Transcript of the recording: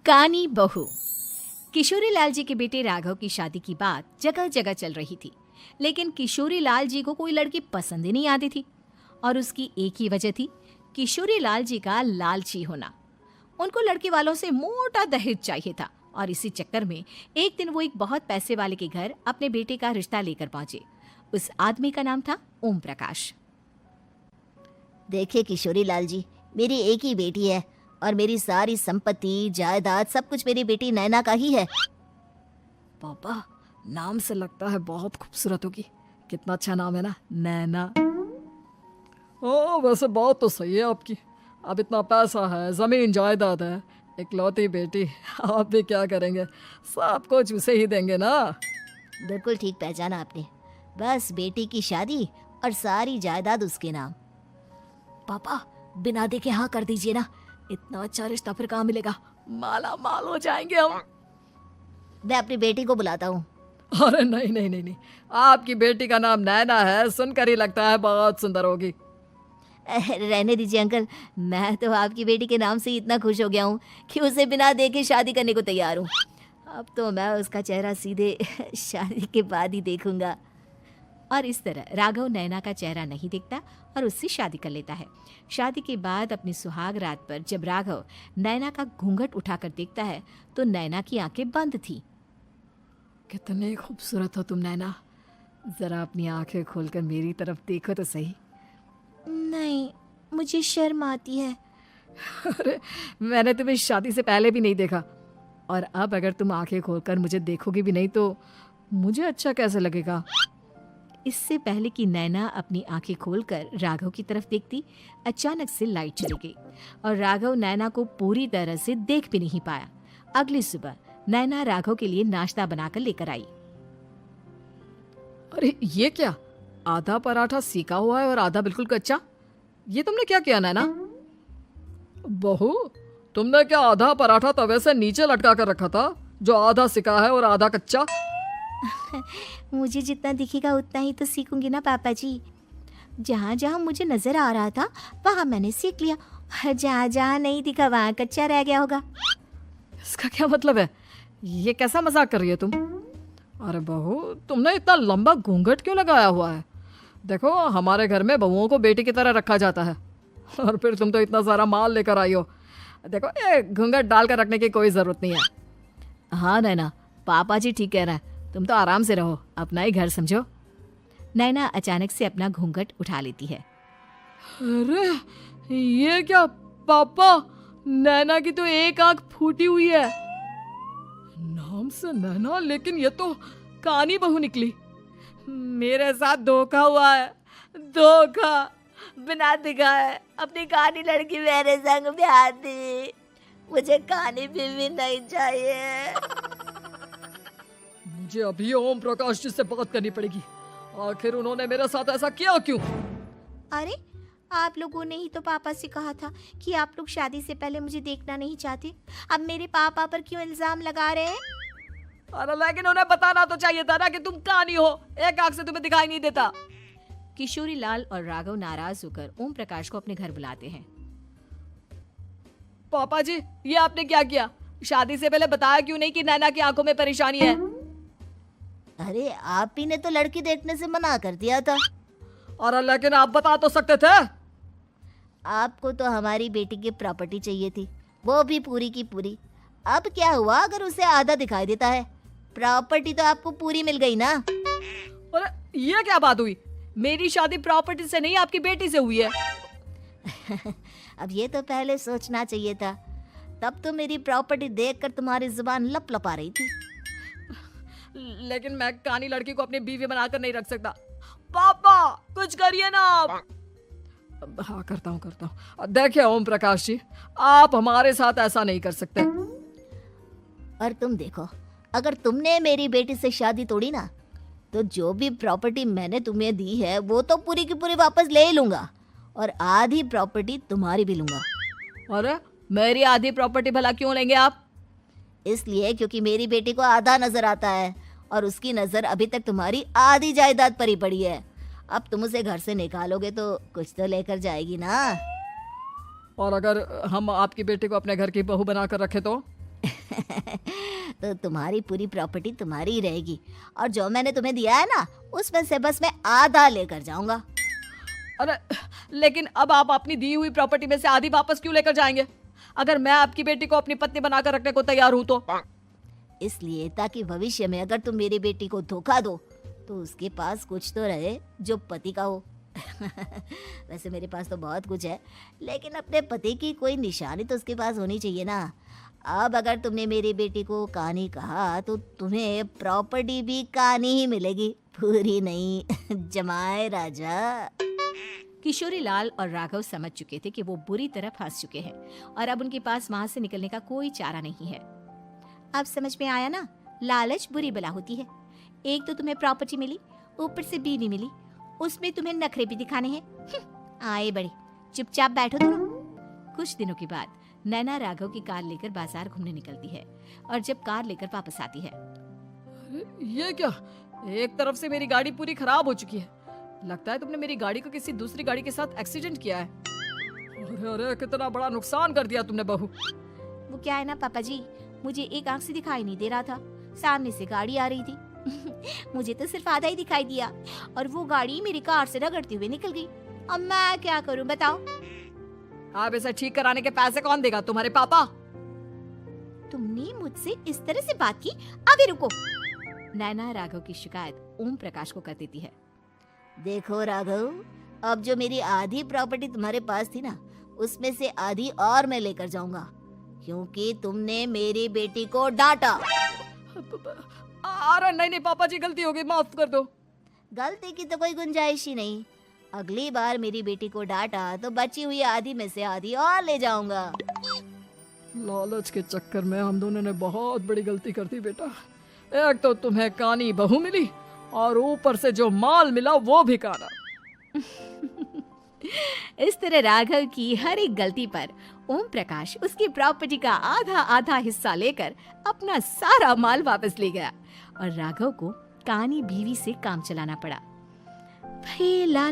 कानी बहू। किशोरी लाल जी के बेटे राघव की शादी की बात जगह जगह चल रही थी, लेकिन किशोरी लाल जी को कोई लड़की पसंद ही नहीं आती थी। और उसकी एक ही वजह थी, किशोरी लाल जी का लालची होना। उनको लड़की वालों से मोटा दहेज चाहिए था और इसी चक्कर में एक दिन वो एक बहुत पैसे वाले के घर अपने बेटे का रिश्ता लेकर पहुंचे। उस आदमी का नाम था ओम प्रकाश। देखिए किशोरी लाल जी, मेरी एक ही बेटी है और मेरी सारी संपत्ति जायदाद सब कुछ मेरी बेटी नैना का ही है। पापा, नाम से लगता है बहुत खूबसूरत होगी। कितना अच्छा नाम है ना, नैना। वैसे बात तो सही है आपकी। अब इतना पैसा है, जमीन जायदाद है, इकलौती बेटी, आप भी क्या करेंगे? सब कुछ उसे ही देंगे ना। बिल्कुल ठीक पहचाना आपने। बस बेटी की शादी और सारी जायदाद उसके नाम। पापा, बिना देखे हाँ कर दीजिए ना। इतना अच्छा रिश्ता फिर कहाँ मिलेगा? माला माल हो जाएंगे हम। मैं अपनी बेटी को बुलाता हूँ। अरे नहीं नहीं नहीं नहीं, आपकी बेटी का नाम नैना है, सुनकर ही लगता है बहुत सुंदर होगी। रहने दीजिए अंकल, मैं तो आपकी बेटी के नाम से ही इतना खुश हो गया हूँ कि उसे बिना देखे शादी करने को तैयार हूँ। अब तो मैं उसका चेहरा सीधे शादी के बाद ही देखूंगा। और इस तरह राघव नैना का चेहरा नहीं देखता और उससे शादी कर लेता है। शादी के बाद अपनी सुहाग रात पर जब राघव नैना का घूंघट उठाकर देखता है तो नैना की आंखें बंद थी। कितनी खूबसूरत हो तुम नैना, जरा अपनी आंखें खोलकर मेरी तरफ देखो तो सही। नहीं, मुझे शर्म आती है। अरे, मैंने तुम्हें शादी से पहले भी नहीं देखा, और अब अगर तुम आंखें खोलकर मुझे देखोगी भी नहीं तो मुझे अच्छा कैसे लगेगा? इससे पहले कि नैना अपनी आंखें खोलकर राघव की तरफ देखती, अचानक से लाइट चली गई और राघव नैना को पूरी तरह से देख भी नहीं पाया। अगली सुबह नैना राघव के लिए नाश्ता बनाकर लेकर आई। अरे ये क्या, आधा पराठा सेका हुआ है और आधा बिल्कुल कच्चा। ये तुमने क्या किया नैना? बहू, तुमने क्या आधा पराठा तवे से नीचे लटका कर रखा था, जो आधा सेका है और आधा कच्चा? मुझे जितना दिखेगा उतना ही तो सीखूंगी ना पापा जी। जहाँ जहाँ मुझे नजर आ रहा था वहाँ मैंने सीख लिया, जहाँ जहाँ नहीं दिखा वहाँ कच्चा रह गया होगा। इसका क्या मतलब है? ये कैसा मजाक कर रही है तुम? अरे बहू, तुमने इतना लंबा घूंघट क्यों लगाया हुआ है? देखो, हमारे घर में बहुओं को बेटी की तरह रखा जाता है, और फिर तुम तो इतना सारा माल लेकर आई हो। देखो, ये घूंघट डालकर रखने की कोई ज़रूरत नहीं है। हाँ नैना, पापा जी ठीक कह रहे हैं, तुम तो आराम से रहो, अपना ही घर समझो। नैना अचानक से अपना घूंघट उठा लेती है। अरे ये क्या पापा, नैना की तो एक आंख फूटी हुई है। नाम से नैना, लेकिन ये तो कानी बहू निकली। मेरे साथ धोखा हुआ है, धोखा। बिना दिखाए अपनी कानी लड़की मेरे संग ब्याह दी। मुझे कानी बीवी नहीं चाहिए। मुझे अभी ओम प्रकाश जी से बात करनी पड़ेगी। आखिर उन्होंने मेरे साथ ऐसा किया क्यों? अरे, आप लोगों ने ही तो पापा से कहा था कि आप लोग शादी से पहले मुझे देखना नहीं चाहते। अब मेरे पापा पर क्यों इल्जाम लगा रहे हैं? अरे लेकिन उन्हें बताना तो चाहिए था ना कि तुम कानी हो, एक आंख से तुम्हें दिखाई नहीं देता। किशोरी लाल और राघव नाराज होकर ओम प्रकाश को अपने घर बुलाते हैं। पापा जी, ये आपने क्या किया? शादी से पहले बताया क्यों नहीं कि नैना की आंखों में परेशानी है? अरे, आप ही ने तो लड़की देखने से मना कर दिया था। और लेकिन आप बता तो सकते थे। आपको तो हमारी बेटी की प्रॉपर्टी चाहिए थी, वो भी पूरी की पूरी। अब क्या हुआ अगर उसे आधा दिखाई देता है? प्रॉपर्टी तो आपको पूरी मिल गई ना। अरे ये क्या बात हुई? मेरी शादी प्रॉपर्टी से नहीं, आपकी बेटी से हुई है। अब ये तो पहले सोचना चाहिए था। तब तो मेरी प्रॉपर्टी देखकर तुम्हारी जुबान लप लपा रही थी। लेकिन मैं कानी लड़की को अपनी बीवी बनाकर नहीं रख सकता। पापा, कुछ करिए ना आप। हाँ, करता हूँ। देखिए ओम प्रकाश जी, आप हमारे साथ ऐसा नहीं कर सकते। और तुम देखो, अगर तुमने मेरी बेटी से शादी तोड़ी ना, तो जो भी प्रॉपर्टी मैंने तुम्हें दी है वो तो पूरी की पूरी वापस ले ही लूंगा, और आधी प्रॉपर्टी तुम्हारी भी लूंगा। अरे, मेरी आधी प्रॉपर्टी भला क्यों लेंगे आप? इसलिए क्योंकि मेरी बेटी को आधा नजर आता है और उसकी नजर अभी तक तुम्हारी आधी जायदाद पर ही पड़ी है। अब तुम उसे घर से निकालोगे तो कुछ तो लेकर जाएगी ना। और अगर हम आपकी बेटी को अपने घर की बहू बनाकर रखे तो? तो तुम्हारी पूरी प्रॉपर्टी तुम्हारी ही रहेगी, और जो मैंने तुम्हें दिया है ना उसमें से बस मैं आधा लेकर जाऊंगा। अरे लेकिन अब आप अपनी दी हुई प्रॉपर्टी में से आधी वापस क्यों लेकर जाएंगे? अगर मैं आपकी बेटी को अपनी पत्नी बनाकर रखने को तैयार हूं तो। इसलिए ताकि भविष्य में अगर तुम मेरी बेटी को धोखा दो तो उसके पास कुछ तो रहे जो पति का हो। वैसे मेरे पास तो बहुत कुछ है, लेकिन अपने पति की कोई निशानी तो उसके पास होनी चाहिए ना। अब अगर तुमने मेरी बेटी को कहानी कहा तो तुम्हें प्रॉपर्टी भी कहानी ही मिलेगी, पूरी नहीं। जमाए राजा। किशोरी लाल और राघव समझ चुके थे कि वो बुरी तरह फंस चुके हैं और अब उनके पास वहां से निकलने का कोई चारा नहीं है। अब समझ में आया ना, लालच बुरी बला होती है। एक तो तुम्हें प्रॉपर्टी मिली, ऊपर से बीवी मिली, उसमें तुम्हें नखरे भी दिखाने हैं। आए बड़े, चुपचाप बैठो दोनों। कुछ दिनों के बाद नैना राघव की कार लेकर बाजार घूमने निकलती है और जब कार लेकर वापस आती है, ये क्या, एक तरफ से मेरी गाड़ी पूरी खराब हो चुकी है। लगता है तुमने मेरी गाड़ी को किसी दूसरी गाड़ी के साथ एक्सीडेंट किया है। अरे अरे, कितना बड़ा नुकसान कर दिया तुमने बहू। वो क्या है ना पापा जी, मुझे एक आंख से दिखाई नहीं दे रहा था, सामने से गाड़ी आ रही थी। मुझे तो सिर्फ आधा ही दिखाई दिया और वो गाड़ी मेरी कार से रगड़ते हुए निकल गई। अब मैं क्या करूं बताओ? आप इसे ठीक कराने के पैसे कौन देगा? तुम्हारे पापा। तुमने मुझसे इस तरह से बात की? अभी रुको। नैना राघव की शिकायत ओम प्रकाश को कर देती है। देखो राघव, अब जो मेरी आधी प्रॉपर्टी तुम्हारे पास थी ना उसमें से आधी और मैं लेकर जाऊंगा, क्योंकि तुमने मेरी बेटी को डांटा। अरे नहीं नहीं पापा जी, गलती हो गई, माफ कर दो। गलती की तो कोई गुंजाइश ही नहीं। अगली बार मेरी बेटी को डांटा तो बची हुई आधी में से आधी और ले जाऊंगा। लालच के चक्कर में हम दोनों ने बहुत बड़ी गलती कर दी बेटा। एक तो तुम्हें कानी बहू मिली और ऊपर से जो माल मिला वो भी काना। इस तरह राघव की हर एक गलती पर ओम प्रकाश उसकी प्रॉपर्टी का आधा आधा हिस्सा लेकर अपना सारा माल वापस ले गया और राघव को कानी बीवी से काम चलाना पड़ा। भाई लाल